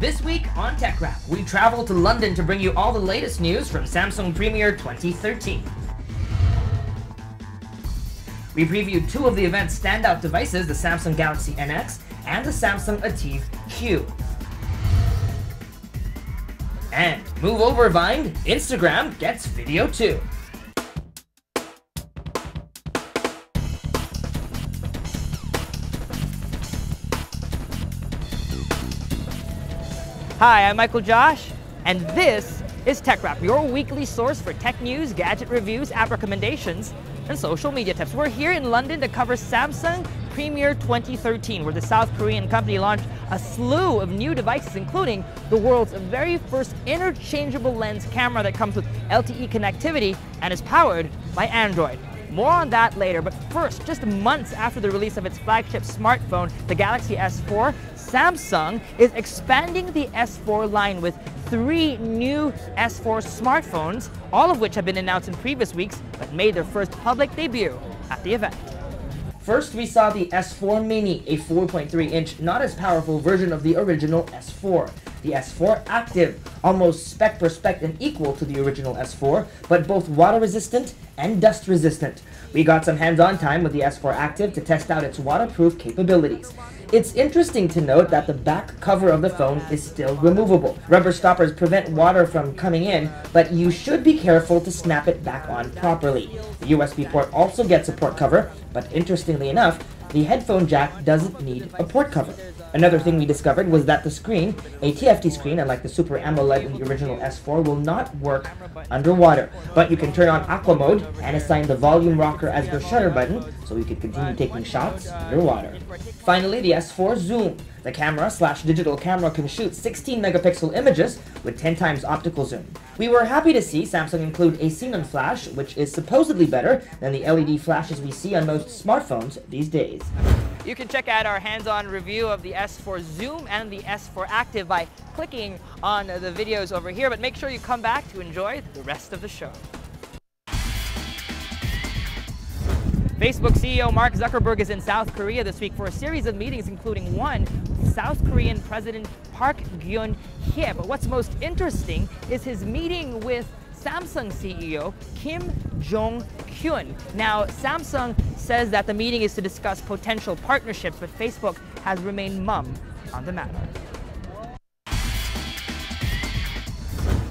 This week on TechRap, we travel to London to bring you all the latest news from Samsung Premier 2013. We preview two of the event's standout devices, the Samsung Galaxy NX and the Samsung Ativ Q. And move over, Vine, Instagram gets video too. Hi, I'm Michael Josh, and this is TechRap, your weekly source for tech news, gadget reviews, app recommendations, and social media tips. We're here in London to cover Samsung Premier 2013, where the South Korean company launched a slew of new devices, including the world's very first interchangeable lens camera that comes with LTE connectivity and is powered by Android. More on that later, but first, just months after the release of its flagship smartphone, the Galaxy S4, Samsung is expanding the S4 line with 3 new S4 smartphones, all of which have been announced in previous weeks, but made their first public debut at the event. First, we saw the S4 Mini, a 4.3-inch, not as powerful version of the original S4. The S4 Active, almost spec per spec and equal to the original S4, but both water-resistant and dust-resistant. We got some hands-on time with the S4 Active to test out its waterproof capabilities. It's interesting to note that the back cover of the phone is still removable. Rubber stoppers prevent water from coming in, but you should be careful to snap it back on properly. The USB port also gets a port cover, but interestingly enough, the headphone jack doesn't need a port cover. Another thing we discovered was that the screen, a TFT screen, unlike the Super AMOLED in the original S4, will not work underwater. But you can turn on Aqua mode and assign the volume rocker as your shutter button, so you can continue taking shots underwater. Finally, the S4 Zoom. The camera/digital camera can shoot 16 megapixel images with 10 times optical zoom. We were happy to see Samsung include a xenon flash, which is supposedly better than the LED flashes we see on most smartphones these days. You can check out our hands-on review of the S4 Zoom and the S4 Active by clicking on the videos over here, but make sure you come back to enjoy the rest of the show. Facebook CEO Mark Zuckerberg is in South Korea this week for a series of meetings, including one with South Korean President Park Geun-hye. But what's most interesting is his meeting with Samsung CEO Kim Jong-kyun. Now, Samsung says that the meeting is to discuss potential partnerships, but Facebook has remained mum on the matter.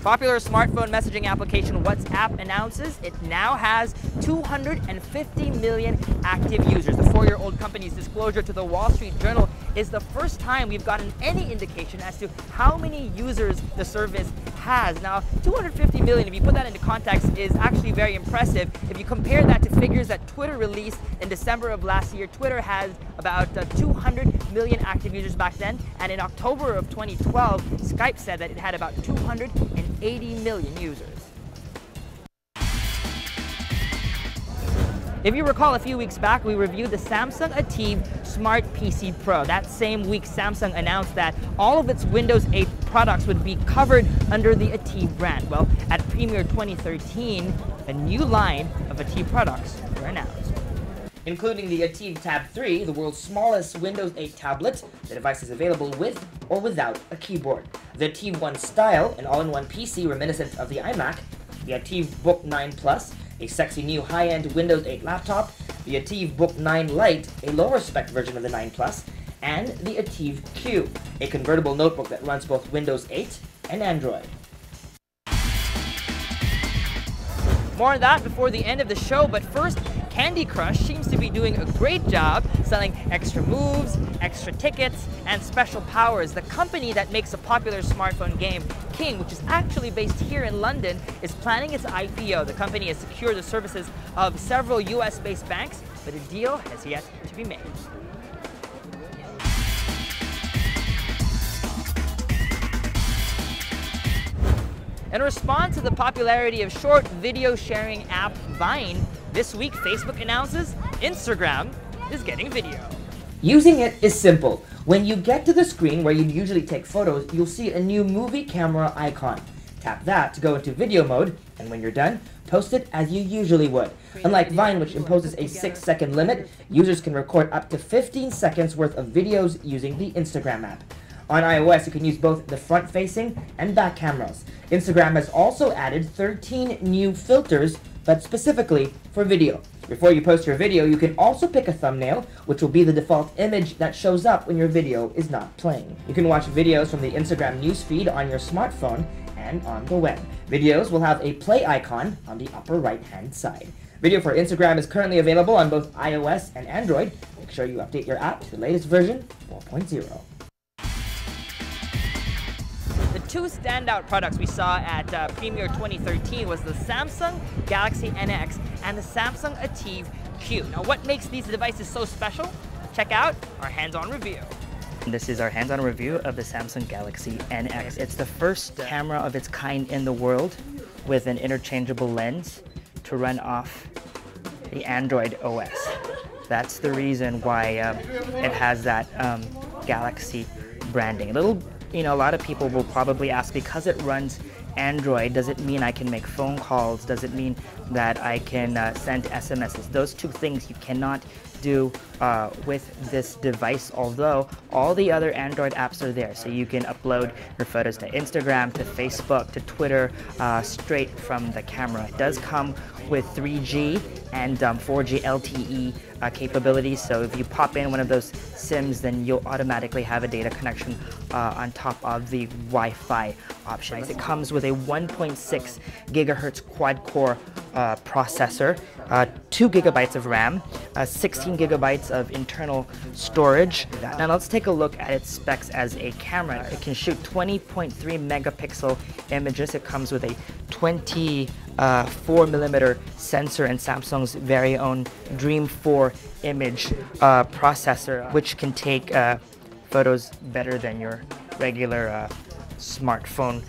Popular smartphone messaging application WhatsApp announces it now has 250 million active users. The 4-year-old company's disclosure to the Wall Street Journal is the first time we've gotten any indication as to how many users the service has. Now, 250 million, if you put that into context, is actually very impressive. If you compare that to figures that Twitter released in December of last year, Twitter had about 200 million active users back then, and in October of 2012, Skype said that it had about 280 million users. If you recall, a few weeks back, we reviewed the Samsung Ativ Smart PC Pro. That same week, Samsung announced that all of its Windows 8 products would be covered under the Ativ brand. Well, at Premier 2013, a new line of Ativ products were announced, including the Ativ Tab 3, the world's smallest Windows 8 tablet. The device is available with or without a keyboard. The Ativ One Style, an all-in-one PC reminiscent of the iMac. The Ativ Book 9 Plus, a sexy new high-end Windows 8 laptop. The Ativ Book 9 Lite, a lower-spec version of the 9 Plus. And the Ativ Q, a convertible notebook that runs both Windows 8 and Android. More on that before the end of the show, but first, Candy Crush seems to be doing a great job selling extra moves, extra tickets, and special powers. The company that makes a popular smartphone game, King, which is actually based here in London, is planning its IPO. The company has secured the services of several US-based banks, but a deal has yet to be made. In response to the popularity of short video sharing app Vine, this week Facebook announces Instagram is getting video. Using it is simple. When you get to the screen where you'd usually take photos, you'll see a new movie camera icon. Tap that to go into video mode, and when you're done, post it as you usually would. Unlike Vine, which imposes a 6-second limit, users can record up to 15 seconds worth of videos using the Instagram app. On iOS, you can use both the front-facing and back cameras. Instagram has also added 13 new filters, but specifically for video. Before you post your video, you can also pick a thumbnail, which will be the default image that shows up when your video is not playing. You can watch videos from the Instagram newsfeed on your smartphone and on the web. Videos will have a play icon on the upper right-hand side. Video for Instagram is currently available on both iOS and Android. Make sure you update your app to the latest version 4.0. The two standout products we saw at Premiere 2013 was the Samsung Galaxy NX and the Samsung Ativ Q. Now, what makes these devices so special? Check out our hands-on review. This is our hands-on review of the Samsung Galaxy NX. It's the first camera of its kind in the world with an interchangeable lens to run off the Android OS. That's the reason why it has that Galaxy branding. A lot of people will probably ask, because it runs Android, does it mean I can make phone calls? Does it mean that I can send SMSs? Those two things you cannot do with this device, although all the other Android apps are there. So you can upload your photos to Instagram, to Facebook, to Twitter, straight from the camera. It does come with 3G and 4G LTE capabilities, so if you pop in one of those SIMs, then you'll automatically have a data connection on top of the Wi-Fi options. It comes with a 1.6 gigahertz quad-core processor, 2 gigabytes of RAM, 16 gigabytes of internal storage. Now let's take a look at its specs as a camera. It can shoot 20.3 megapixel images. It comes with a 24mm sensor and Samsung's very own Dream 4 image processor, which can take photos better than your regular smartphone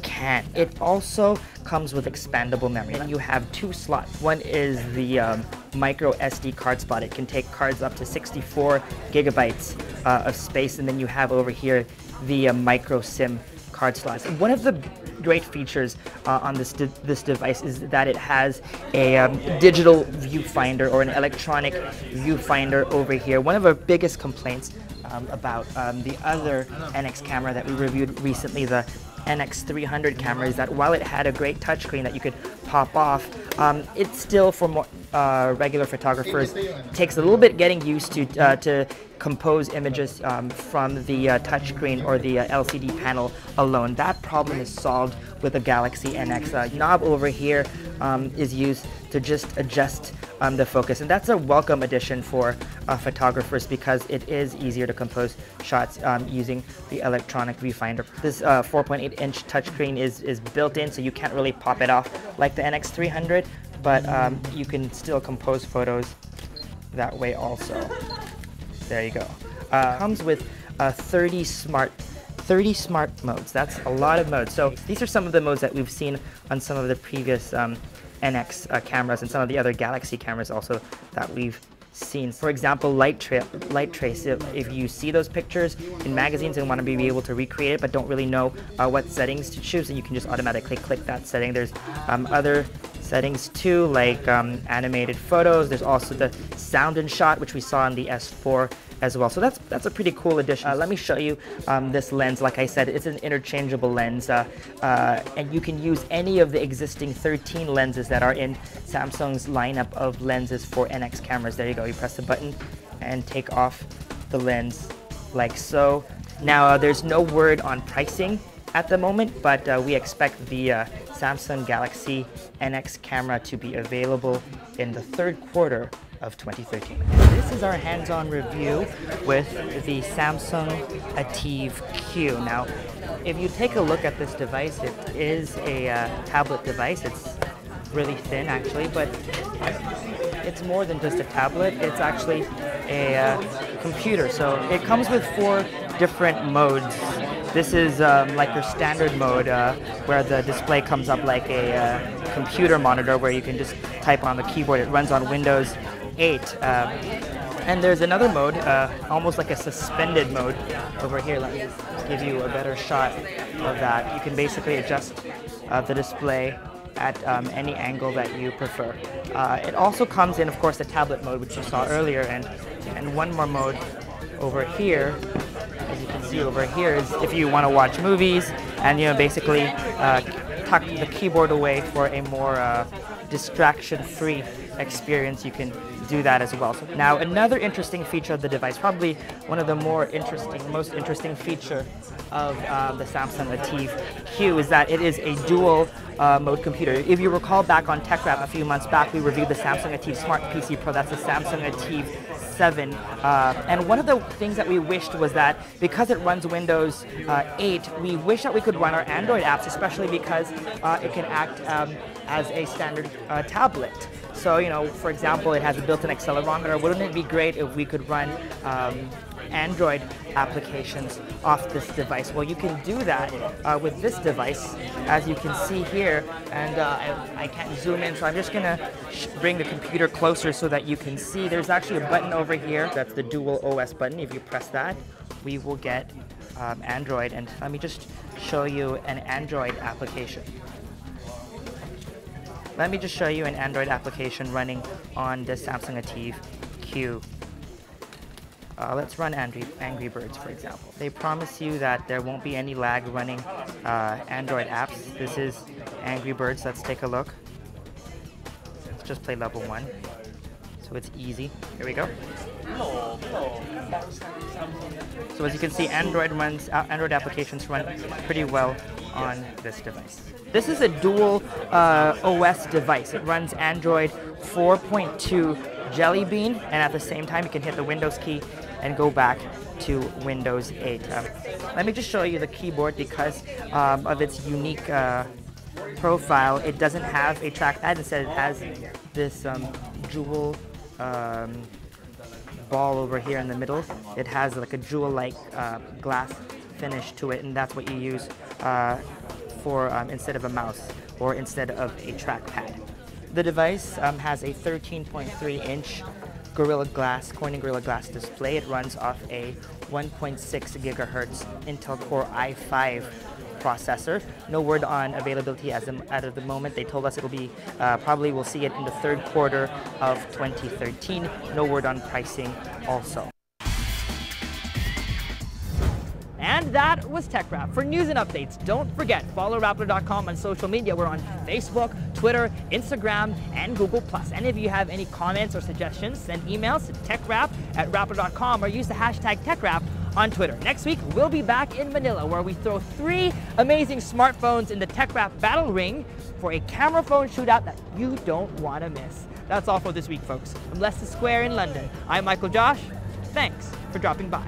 can. It also comes with expandable memory. You have two slots. One is the micro SD card slot. It can take cards up to 64 gigabytes of space, and then you have over here the micro SIM card slots. One of the great features on this device is that it has a digital viewfinder, or an electronic viewfinder over here. One of our biggest complaints about the other NX camera that we reviewed recently, the NX300 camera, is that while it had a great touchscreen that you could pop off, it still, for more regular photographers, takes a little bit getting used to compose images from the touchscreen or the LCD panel alone. That problem is solved with the Galaxy NX. Knob over here is used to just adjust the focus, and that's a welcome addition for photographers because it is easier to compose shots using the electronic viewfinder. This 4.8-inch touchscreen is built in, so you can't really pop it off like the NX300, but you can still compose photos that way also. There you go. Comes with 30 smart modes. That's a lot of modes. So these are some of the modes that we've seen on some of the previous NX cameras and some of the other Galaxy cameras also that we've seen. For example, light trace. If you see those pictures in magazines and want to be able to recreate it but don't really know what settings to choose, then you can just automatically click that setting. There's other settings too, like animated photos. There's also the sound and shot, which we saw in the S4 as well. So that's a pretty cool addition. Let me show you this lens. Like I said, it's an interchangeable lens, and you can use any of the existing 13 lenses that are in Samsung's lineup of lenses for NX cameras. There you go. You press the button and take off the lens like so. Now there's no word on pricing at the moment, but we expect the Samsung Galaxy NX camera to be available in the third quarter of 2013. This is our hands-on review with the Samsung Ativ Q. Now, if you take a look at this device, it is a tablet device. It's really thin actually, but it's more than just a tablet. It's actually a computer. So it comes with 4 different modes. This is like your standard mode where the display comes up like a computer monitor where you can just type on the keyboard. It runs on Windows 8. And there's another mode, almost like a suspended mode over here. Let me give you a better shot of that. You can basically adjust the display at any angle that you prefer. It also comes in, of course, the tablet mode, which you saw earlier, and one more mode over here, as you can see over here, is if you want to watch movies and basically tuck the keyboard away for a more distraction-free experience, you can do that as well. So now another interesting feature of the device, probably one of the most interesting feature of the Samsung Ativ Q, is that it is a dual mode computer. If you recall back on TechRap a few months back, we reviewed the Samsung Ativ Smart PC Pro. That's the Samsung Ativ 7. And one of the things that we wished was that because it runs Windows 8, we wish that we could run our Android apps, especially because it can act as a standard tablet. So, for example, it has a built-in accelerometer. Wouldn't it be great if we could run Android applications off this device? Well, you can do that with this device, as you can see here. And I can't zoom in, so I'm just going to bring the computer closer so that you can see. There's actually a button over here. That's the dual OS button. If you press that, we will get Android. And let me just show you an Android application. Let me just show you an Android application running on the Samsung Ativ Q. Let's run Angry Birds, for example. They promise you that there won't be any lag running Android apps. This is Angry Birds. Let's take a look. Let's just play level 1. So it's easy. Here we go. So as you can see, Android applications run pretty well on this device. This is a dual OS device. It runs Android 4.2 Jelly Bean, and at the same time you can hit the Windows key and go back to Windows 8. Let me just show you the keyboard. Because of its unique profile, it doesn't have a trackpad. Instead, it has this jewel ball over here in the middle. It has like a jewel-like glass finish to it, and that's what you use for instead of a mouse or instead of a trackpad. The device has a 13.3-inch Corning Gorilla Glass display. It runs off a 1.6 gigahertz Intel Core i5 processor. No word on availability as of the moment. They told us it'll be probably we'll see it in the third quarter of 2013. No word on pricing also. And that was TechRap. For news and updates, don't forget, follow Rappler.com on social media. We're on Facebook, Twitter, Instagram, and Google+. And if you have any comments or suggestions, send emails to techrap@Rappler.com or use the hashtag TechRap on Twitter. Next week, we'll be back in Manila, where we throw 3 amazing smartphones in the TechRap battle ring for a camera phone shootout that you don't want to miss. That's all for this week, folks. From Leicester Square in London, I'm Michael Josh. Thanks for dropping by.